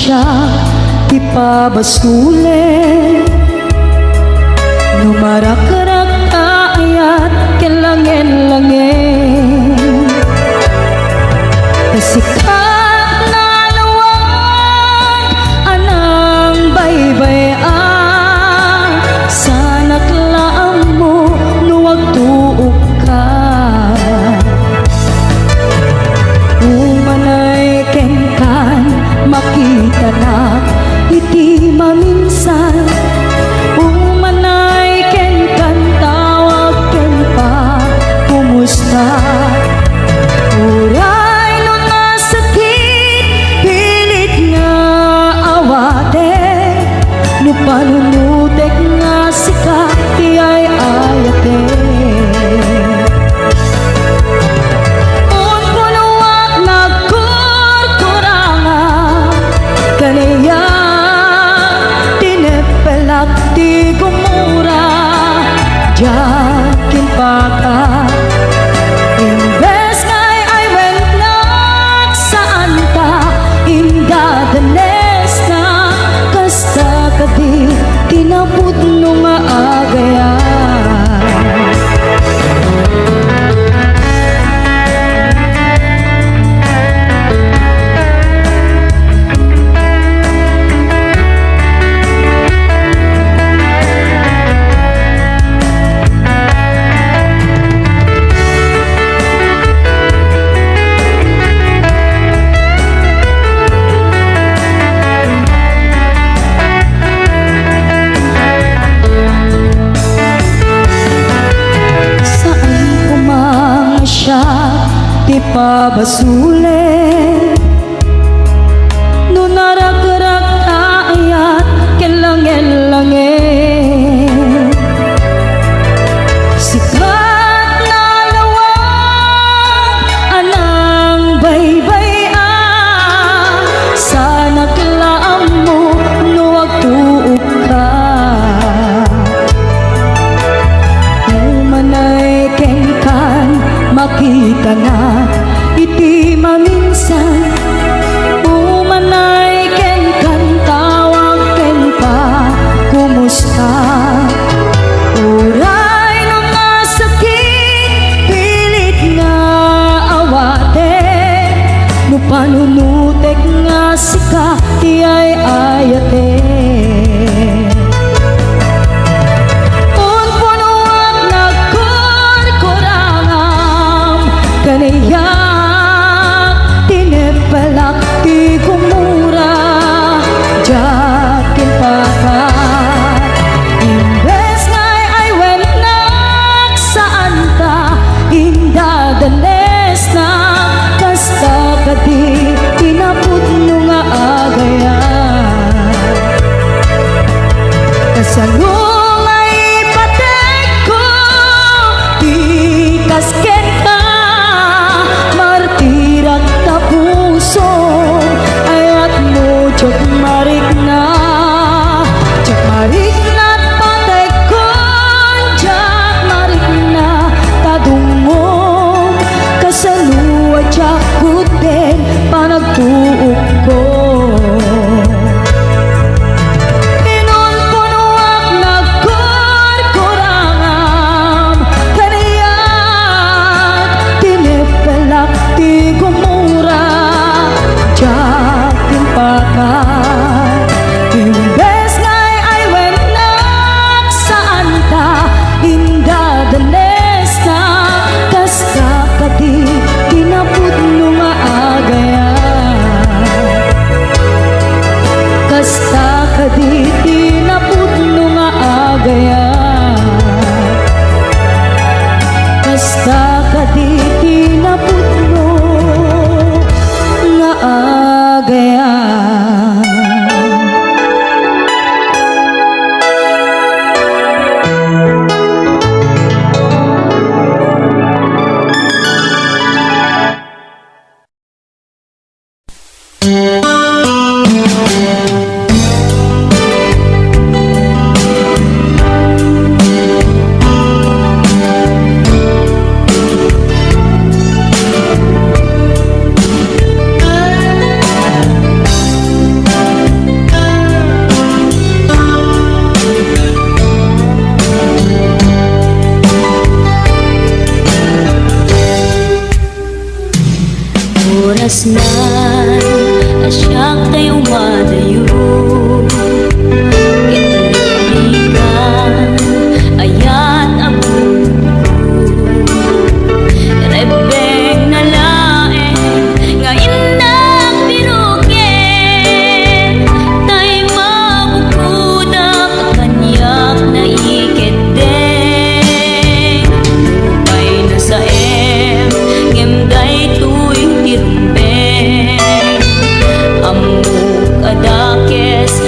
siya ipabasule. Numarak-rak ayat kelangin-langin, kasikat na luwag anang baybay-an. Sana't laang mo nuwag tuog ka, umanay kenkan makita na iti maminsan. Umanay kenkan tawag ken pa kumusta. Uray no nasakit pilit nga awate, no panunutek nga sikat ti ay ayate. Un punuak nagkurkuranga kaniya tinepelak ti gumura. Jakin pa ka imbes ngay ay wennak saan ta indadanes na kasta kadi tinaput no nga agayan. Ipabasule, no narak-rak ayat kelangin-langin, sikat na lawag anang baybay-an. Sana't laang mo nuwag tuog ka, umanay kenkan makita na iti maminsan. Umanay kenkan tawag ken pa kumusta. Uray no nasakit pilit nga awate, no panunutek nga sika ti ay ayate. Un punuak nagkurkurangam kaniya tinepelak ti gumura. Jakin pa ka imbes ngay ay wennak saan ta indadanes na kasta kadi tinaput no nga agayan. kasnan asyak tayo madayo kitalikan ayat abong rebeng na laeng nga inang birugen tay mabukuda kakanyak na iketeng upay na sa ngemday tuy tirumbeng amuk adakes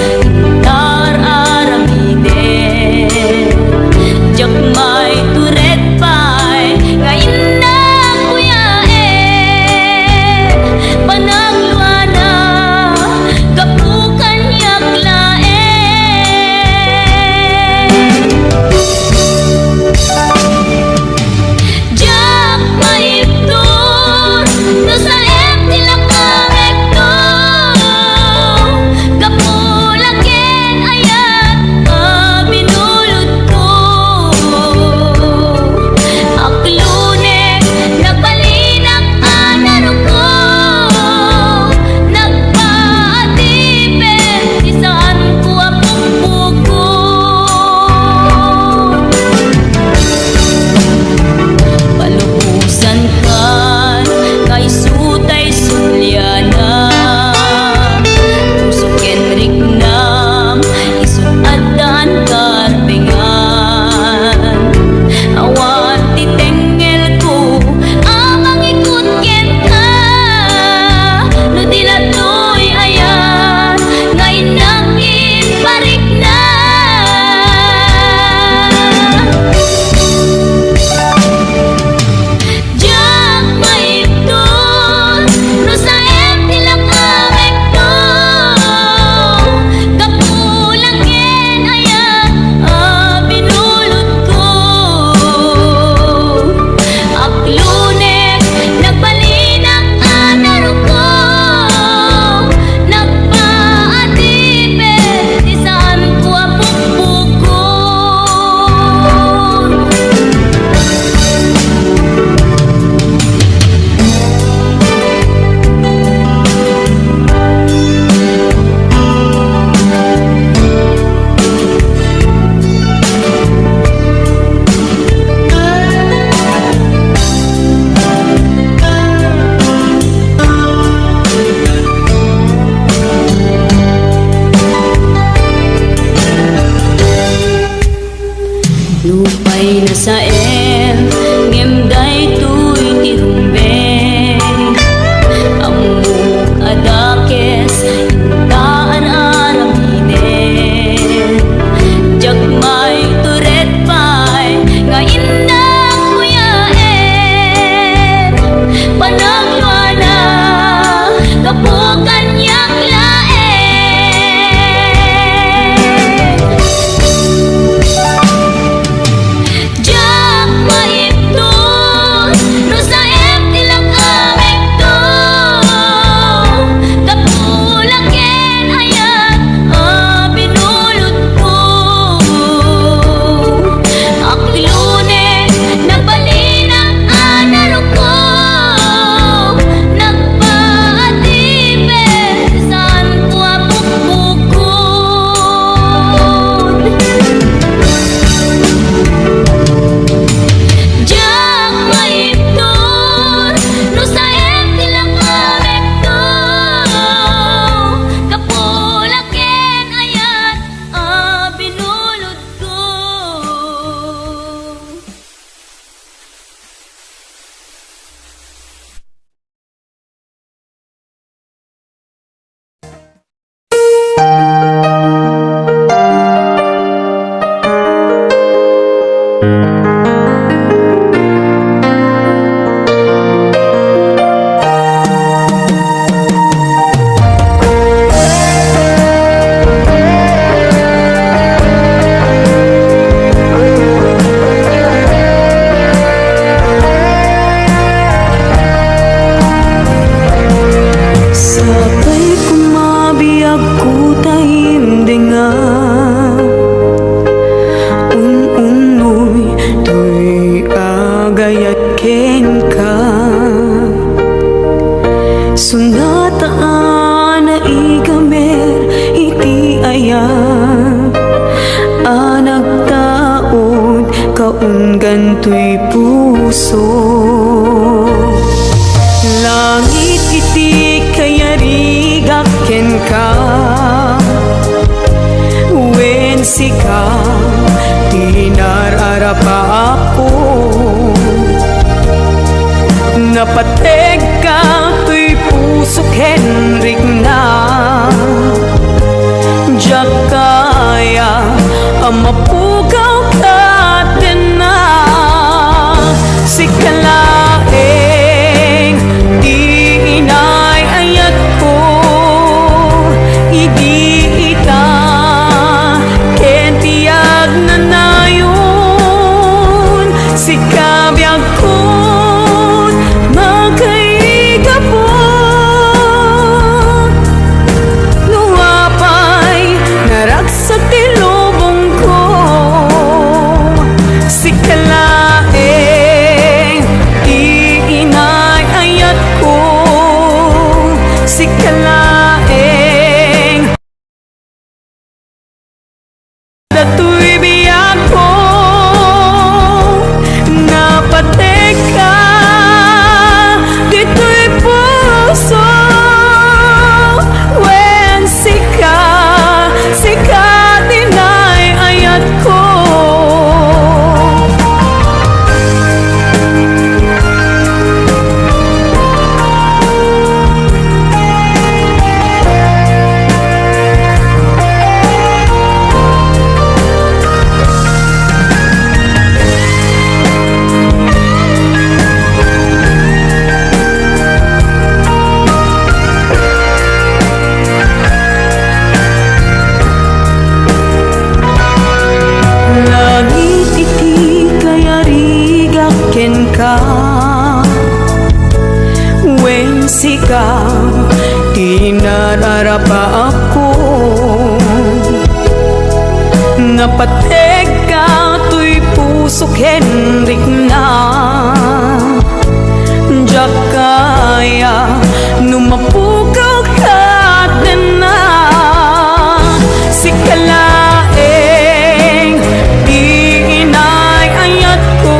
Sunataan na ikamer iti ayan nagtaod kaun gantoy puso. Langit iti kayarigak ken ka wen sika tinararapa ako napateg ka tuy puso Henrik na jak kaya amapugaw ka din na si kalaeng di inay ayat ko idi ita ken tiyag na nayon si kabyag ko datoy biyak ko napateg ka dito'y puso wen sika dinay ayat ko. Ka wen sika tinararapa ako napateg ka tuy puso Henrik na jak kaya numapugaw ka din na si kalaeng di inay ayat ko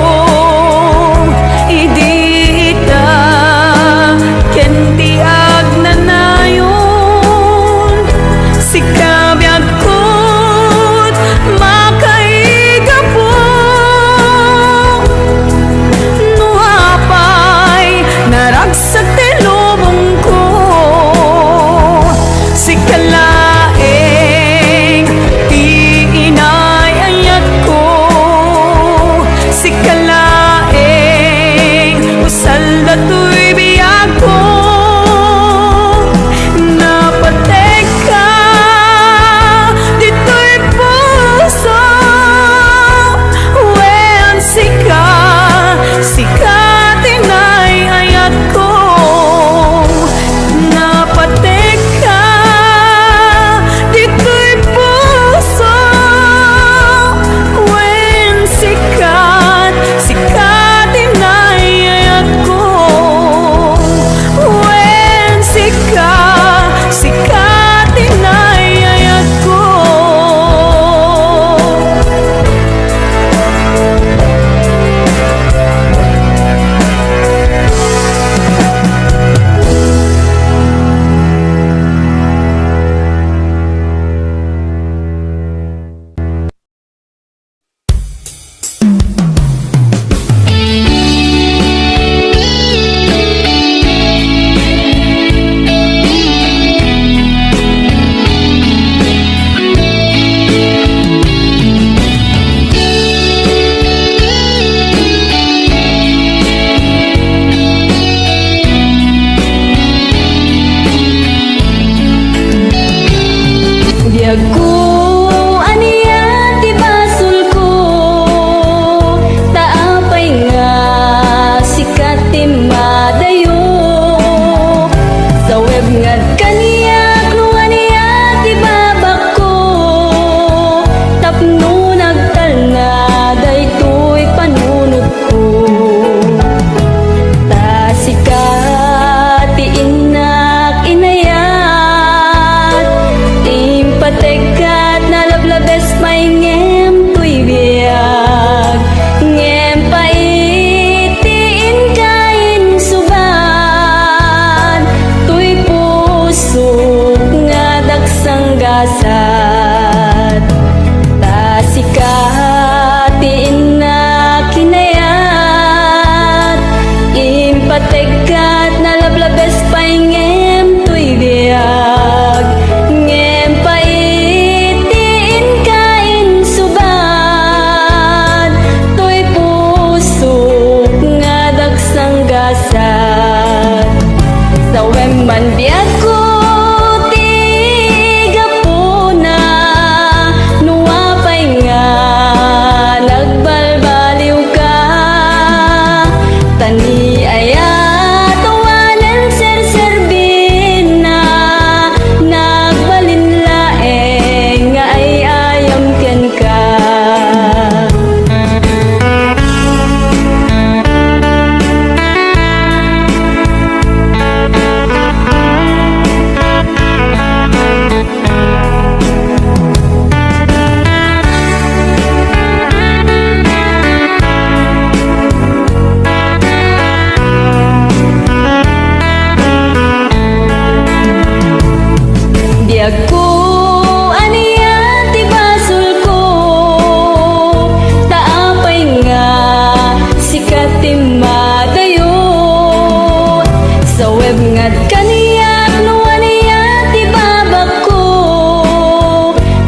man di ako tigapuna, nuwapay nga nagbalbaliw ka. Tani aya tawanan serserbin na nagbalinlaeng nga ay ayam ken ka. Di ako aniya ti basol ko, taapay nga sikat ti madayo. Sa web nga't kaniyak no aniya ti babak ko,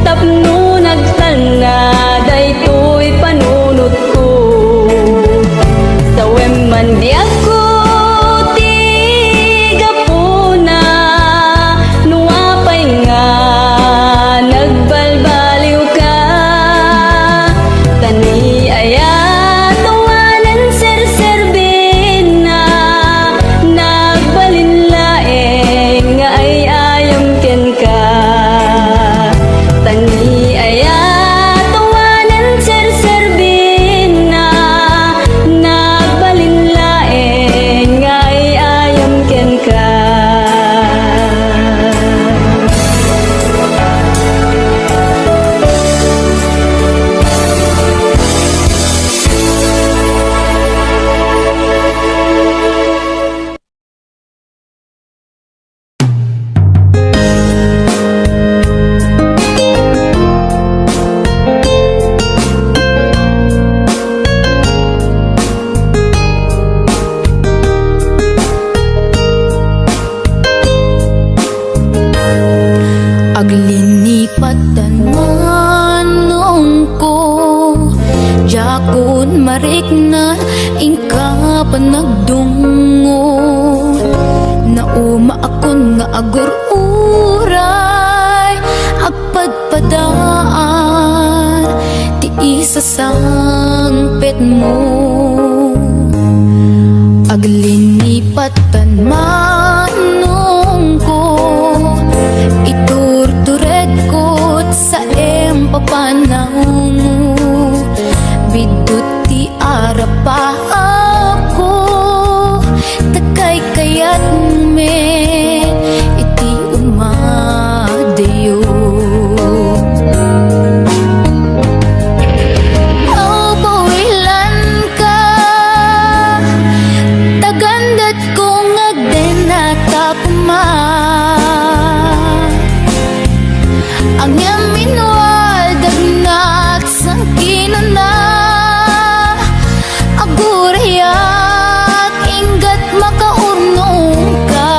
tapno nagtana daytoy panunot ko. Sa web man di ako tigapuna, nuwapay nga nagbalbaliw ka. Tani aya tawanan serserbin na nagbalinlaeng nga ay ayam ken ka. Tani aya tawanan serserbin na nagbalinlaeng nga ay ayam ken ka. Aglinipatan manong ko, jakon marik na ingka panagdungo. Nauma akon nga agur-uray, agpadpadaan, ti isa sangpet mo. Aglinipatan manong ko, iturtured ko sa empapanaw mo. Bidot ti arapa ako, takay kayat me iti umadayo. Bawilan ka, tagandat kong agdenatapma. Ang yamin waldag nat sang kinuna, agurayat inggat makaurnong ka.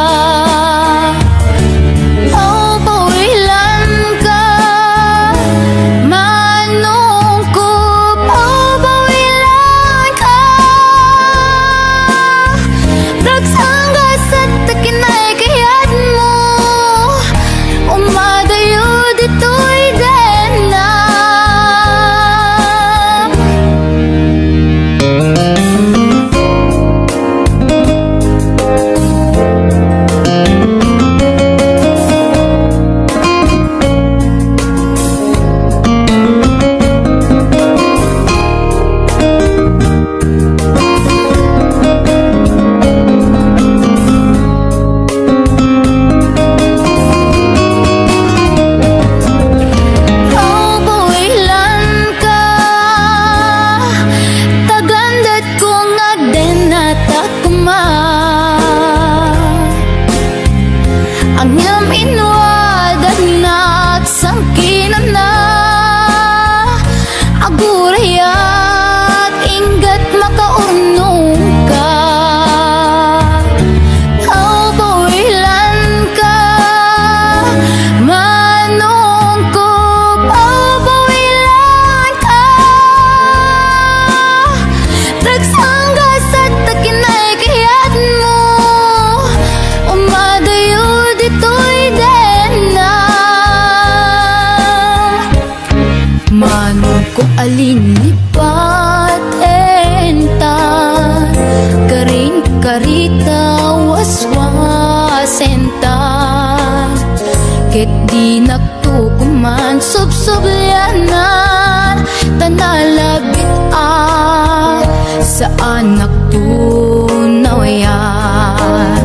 senta. Ket di nagtukuman subsubyanan tanalabit sa anak tunaw yan.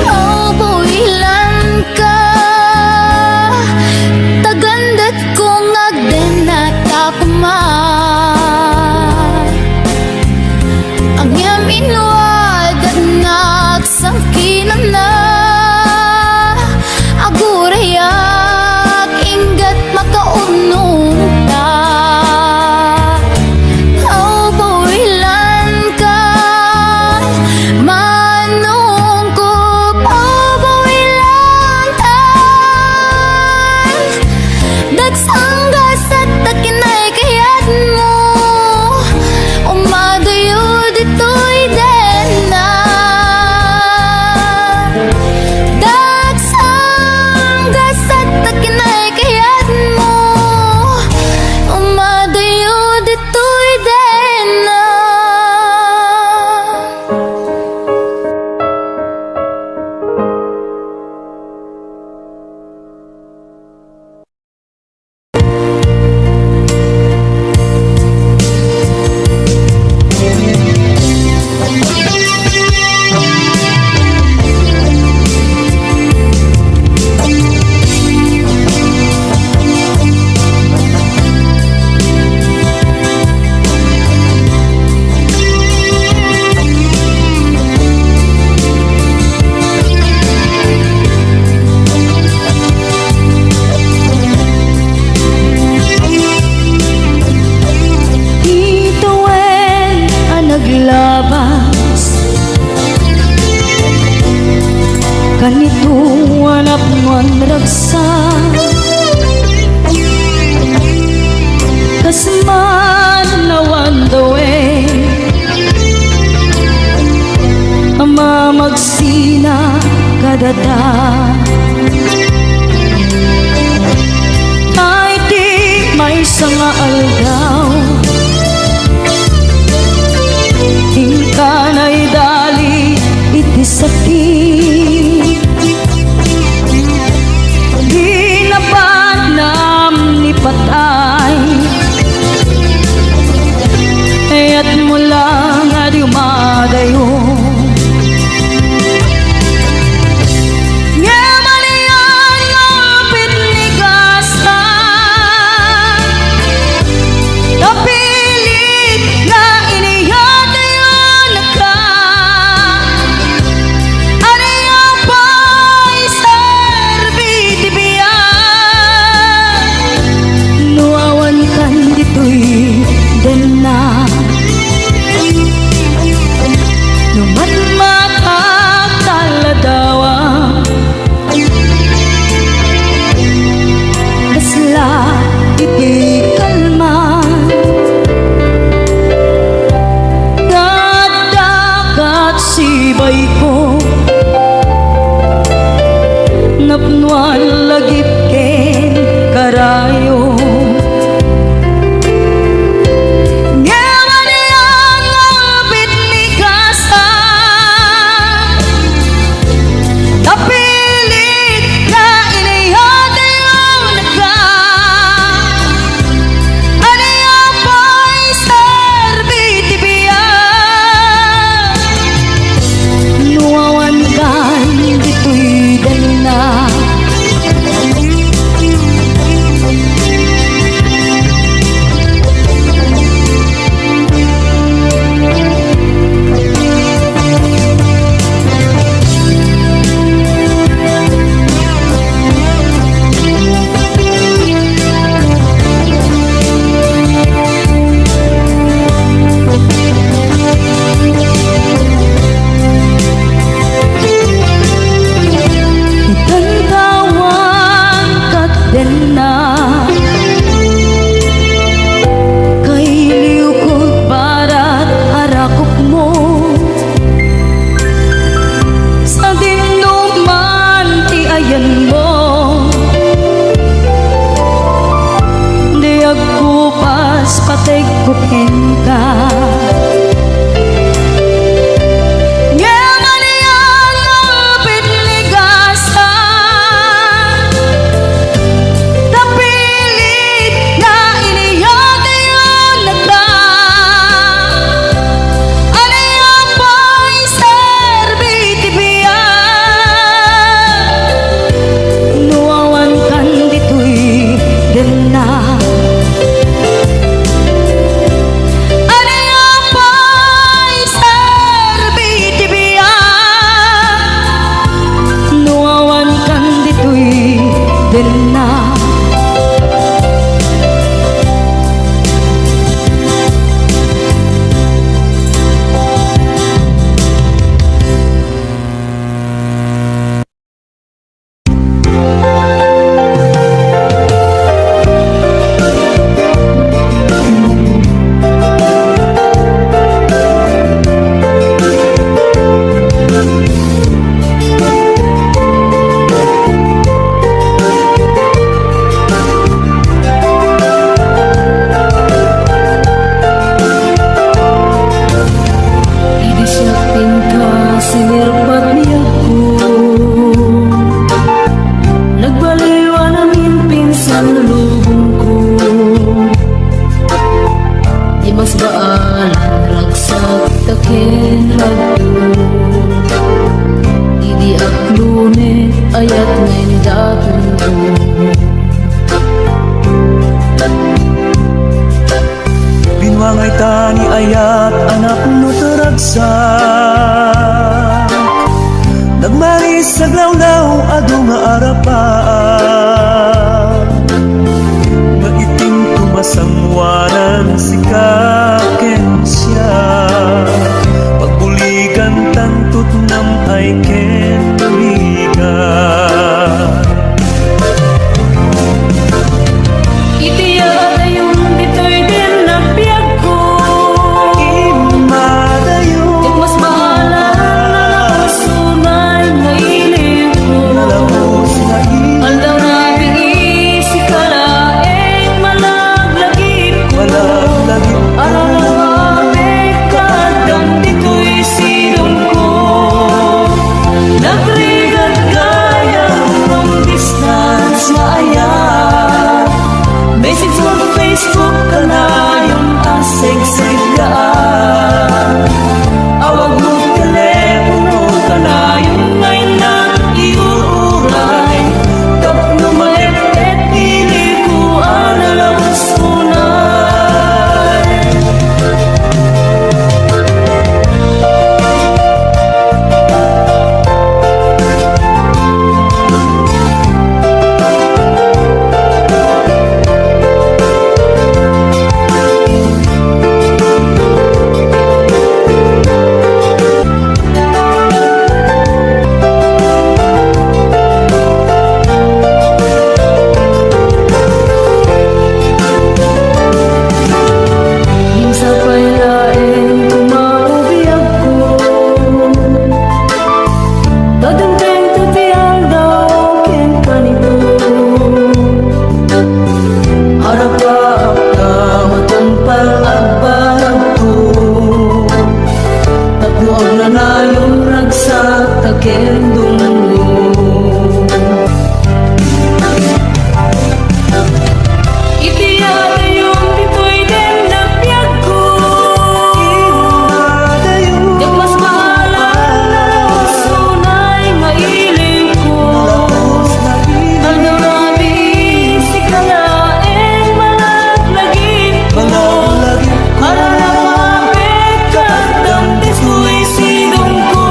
Oh, buwilan ka tagandat kong agden at akuman ang yamin wad at nagsangkinan na agurayak inggat makaunong ta. Oh, buwilan ka manungkop. Oh, buwilan tan dagsanggas at takinay kayat mo umadayo dito'y den na dagsanggas at takinay kayat mo umadayo dito'y den na. Ituwen ang naglabas kanito anak man ragsa kasman nawan dawe ama magsina kadada ay di may sanga aldaw ingkanay dali iti sakit di napanam ni patay at mula nga di umadayo nga malian nga pitnigasan napilit na iniyatayon ka aniya pa'y serbitibiyan nuawan kan dito'y den na numan makakaladawa basla iti kalman dagat sibay ko napnuan lagip ken karayo nuawan kan dito'y den na sinirpat niya ko. Nagbaliwa namin pinsan lubong ko. Di mas baalan ragsak takin hagdo. Di aklune ayat ngayon datun ko. Binwangay tani ayat anak no taragsak. Nagmaris sa glawlaw ado nga arapan. Maitim tumasamwanan si kaken siya. Pagbuligan tantut nam ay ken buligan. Itiya dayon ditoy din na piyag ko. Imadayo Ket mas maalam na sunay nga ilim ko. nalabos na Aldaw na bingisi kalaeng malaglagip ko. imalaglagip Aramamit kadang dito'y silong ko. Nagrigat gaya from distance maayat. Message mo sa Facebook ka na yung asig-sig kaan. Awag mo telepono ka na yung ngayon na iuuray. Tapno malit-et pili ko analabas unay. Minsan pa'y laeng kumaubiyag ko. Dadanteng tutiyang daw ken kanito. Harap pa ka matumpal at barang ko. Tatlo ang nanayong ragsak taken dungo. Itiyada yung dito'y din na piyag ko. imadayo Ket mas maalam na sunay nga ilim ko. nalabos na Aldaw na bingisi kalaeng malaglagip ko. imalaglagip Aramamit kadang dito'y silong ko.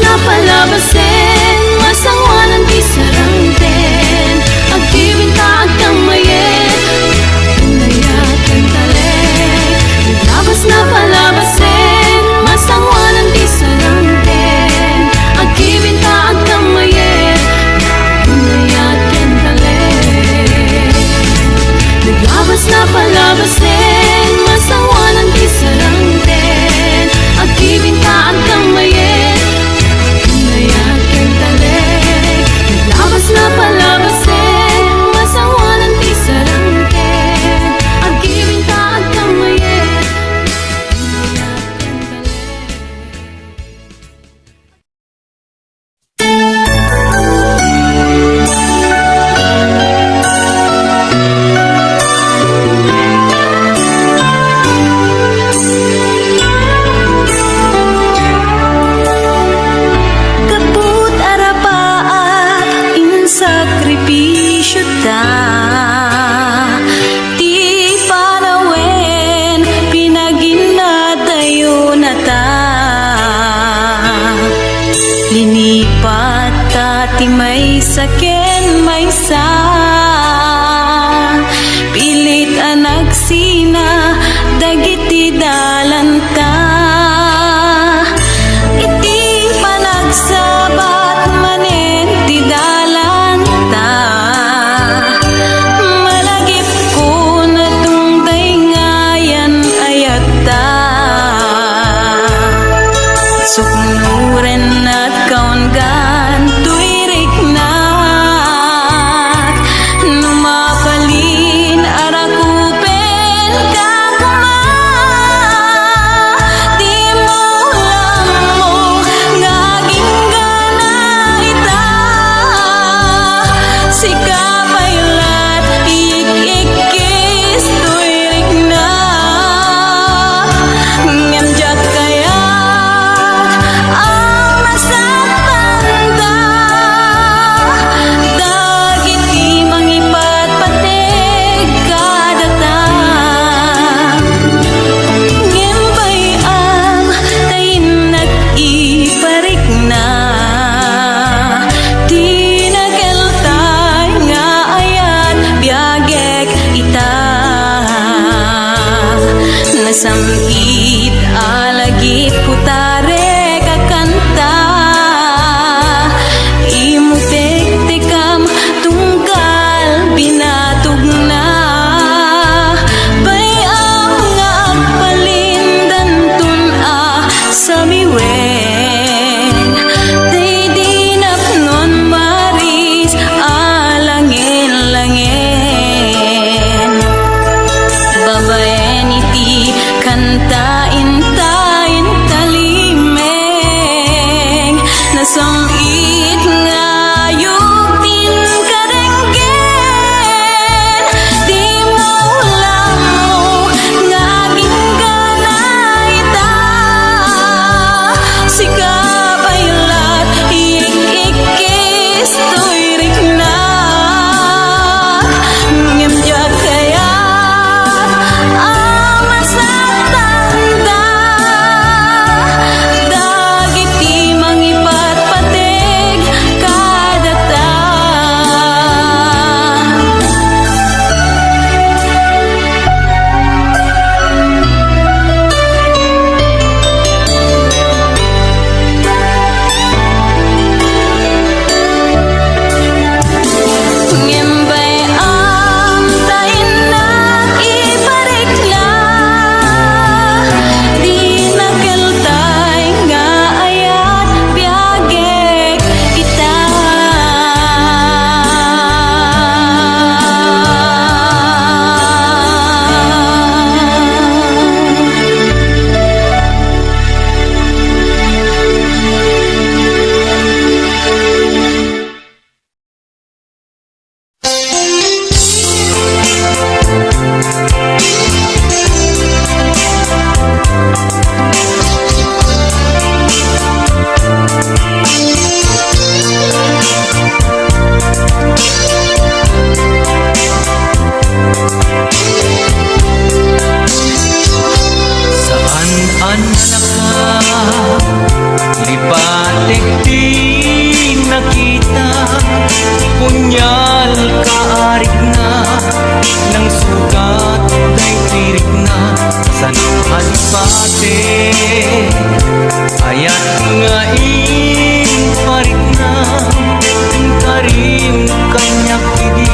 na palabasin, masangwanan di sarangten. Agibinta agkang mayet, unayakan talit. Labas na palabasin, masangwanan di sarangten. Agibinta agkang mayet, unayakan talit. Naglabas na palabasin, masangwanan di sarangten. Agibinta agkang mayet, unayakan talit. Naglabas na palabasin, masangwanan di sarangten. Agibinta agkang mayet, unayakan talit. Kaput arapaat in sakripisyo ta, di panawen pinaginadayo na ta. Linipat ta ti may saken may sa, pilit anagsina dagiti dalanta. Iti panagsabat manen ti dalanta, malagip ko na tungday ngayan ayata. Suknuren at kaungan tuirik na, punyal kaarik na ng sugat day tirik na sa alipate ayat nga parik na karim kanyak pidi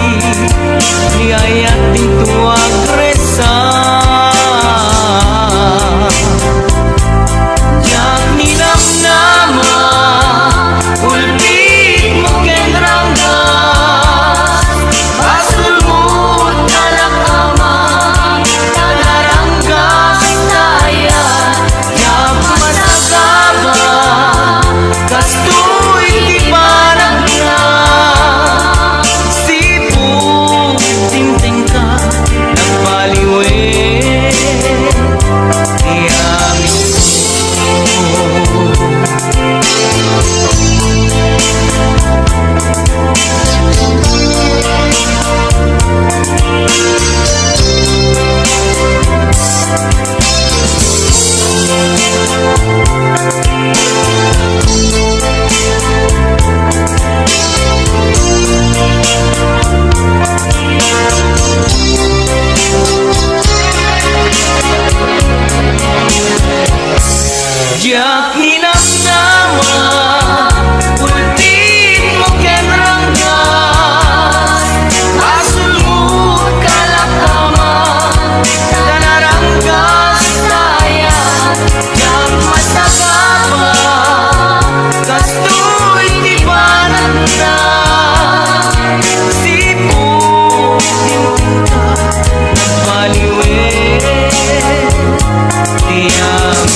ni ayat din tuwag resa jak ninam nama ulpit mo kenrangga asul mo talakama talarangga saya jak masakaba kastoy di parang na sipu timting ka nagbaliwe iyamin jak ninam nama ultit mo kenranggas asul mo kalakama tanaranggas saya jak masakaba kastoy di banat na sipu tinta nagbaliwe tiyang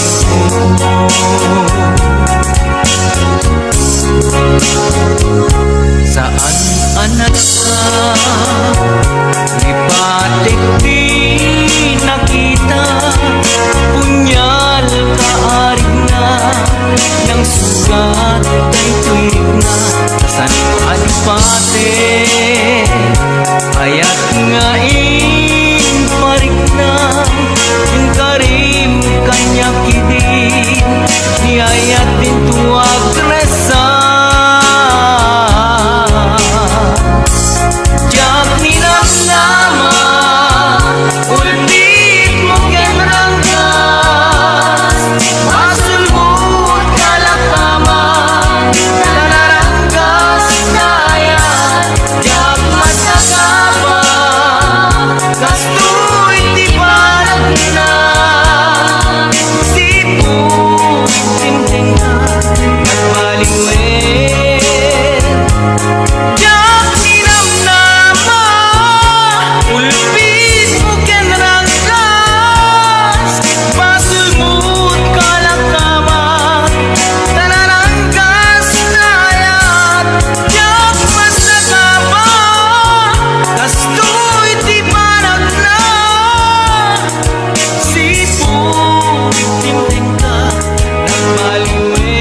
saan anak ka lipatik di nakita punyal kaarik na ng sugat ay tuwig na saan alipate ayat nga parik na yung karim kanya kidin ni ayat din tuwag resa jak ninam nama ulpit mo kenranggas asul mo kalakama tanaranggas saya jak masakaba kastoy di parang na sipu timting na nagbaliwe jak ninam nama ulpit mo kenranggas basul mo kalakama tanaranggas sayat jak masakaba kastoy di parang na sipu timting ka nagbaliwe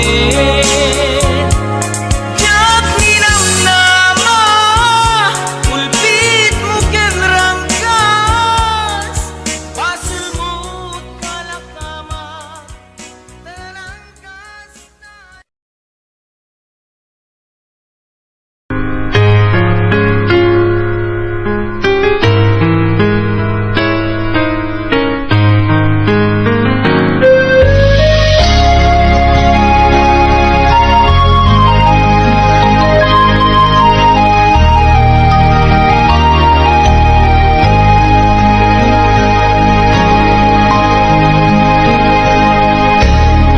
jak ninam nama ulpit mo kenranggas basul mo kalakama tanaranggas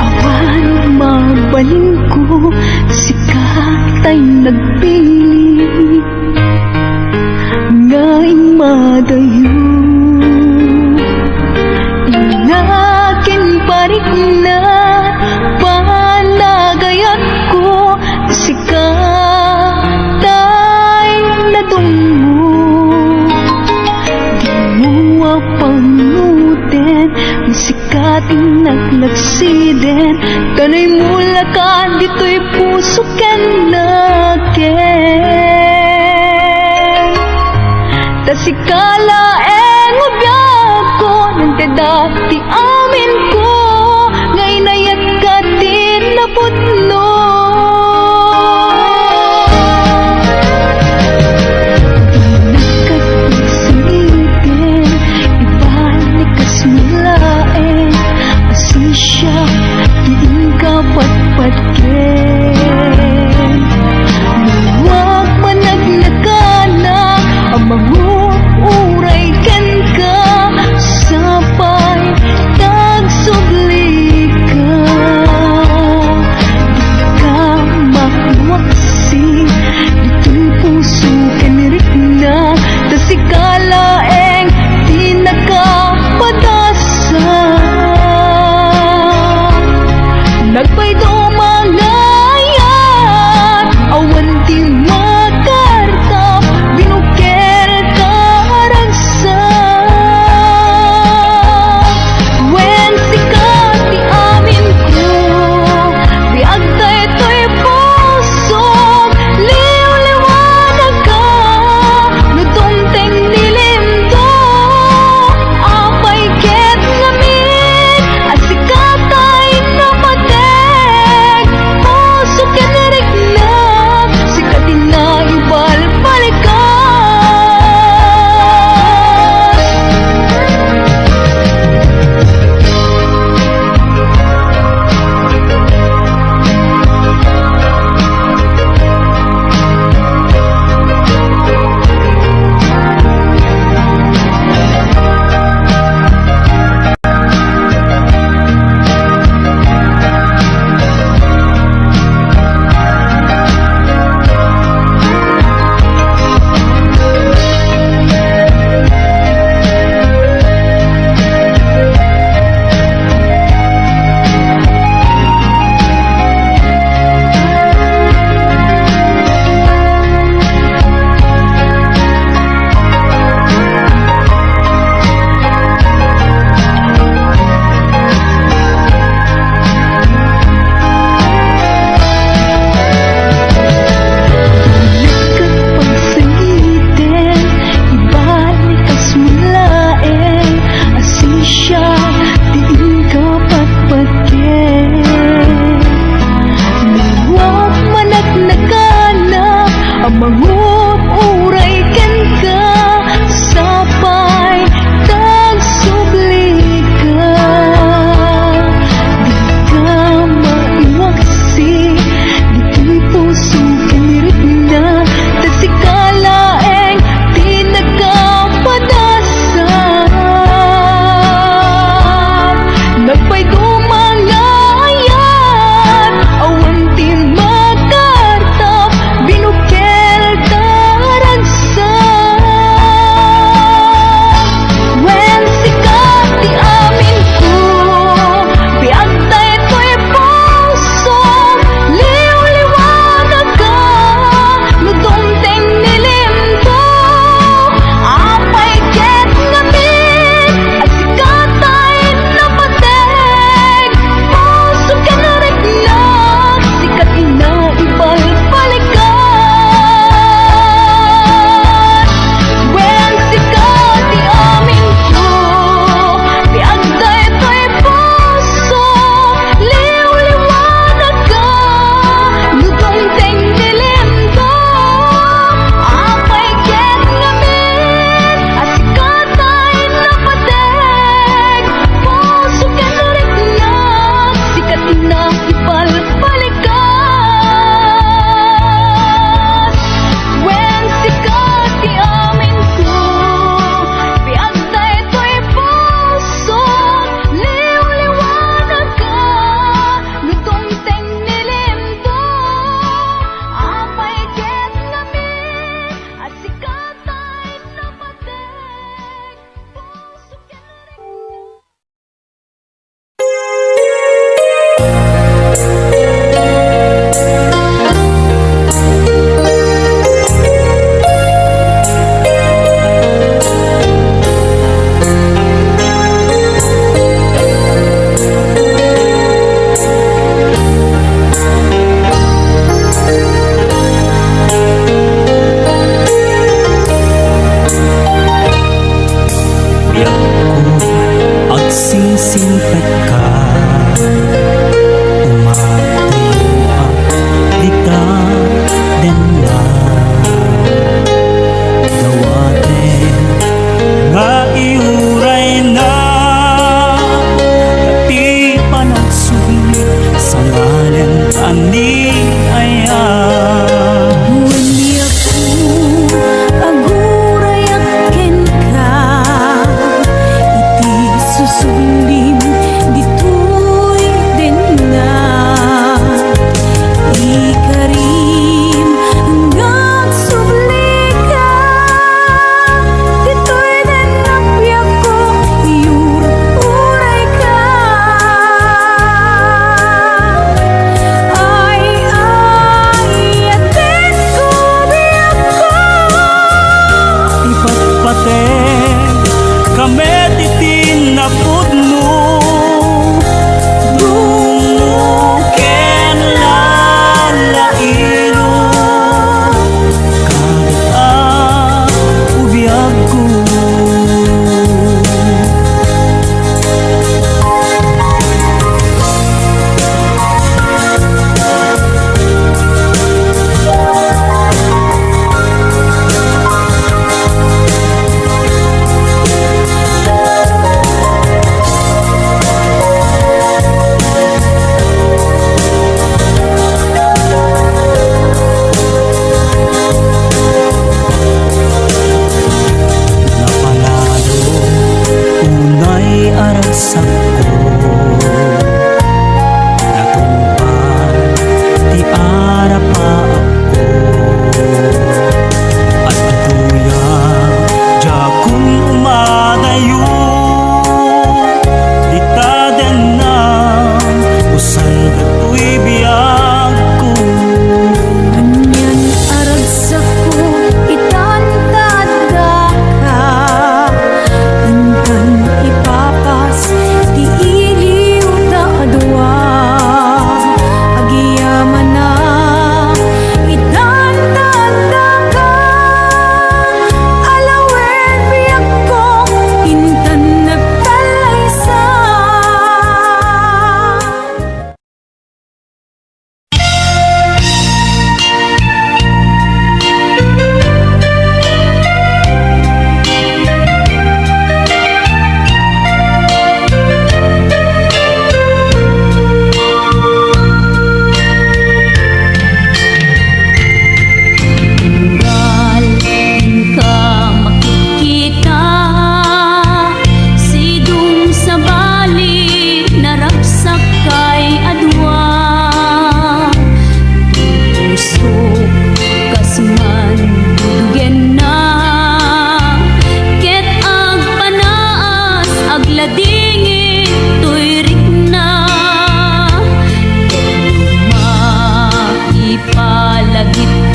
Awan mabalin ko, sikat ay nagpili ngayon madayo inakin parik na panagayat ko sikat ay nadungo di mo pangutin ang sikating naglaksiden kanay mula ka dito'y puso ken naken tasikala ubyak ko nante dati amin ko ngay nayat katin na putno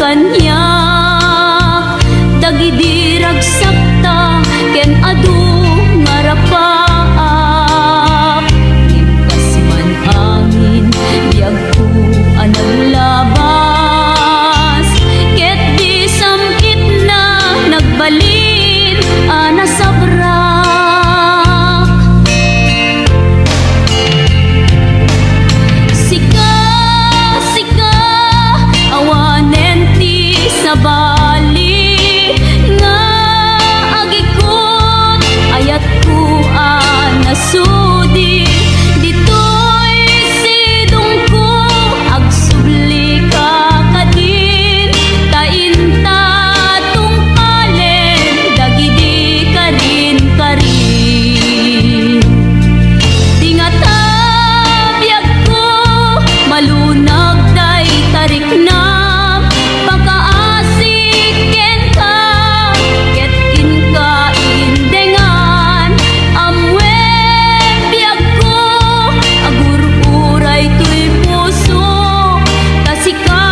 kanya dagidirag sakta ken adu ngarapaak limpas man angin biyag ko naglabas ket di samkit na nagbalin ana sabrak sika sika awanen ti sabali nga agikot ayat ko nasudi ditoy sidong ko agsubli ka kadin tainta tungkalen dagidi kadin karin tingata biyag ko malunag day tarik na pakaasik ken ka ket inka indengan amwen biyag ko agururay tuy puso kasika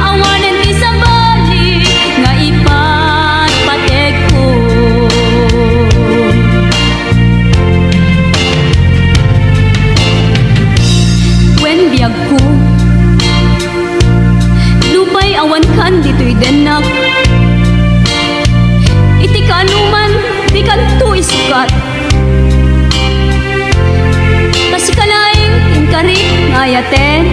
awanen ti sabali nga ipatpatek ko wen biyag ko lupay awan kan dito'y denak iti kanuman di kanto isukat kasi kalaing tingkari ngayaten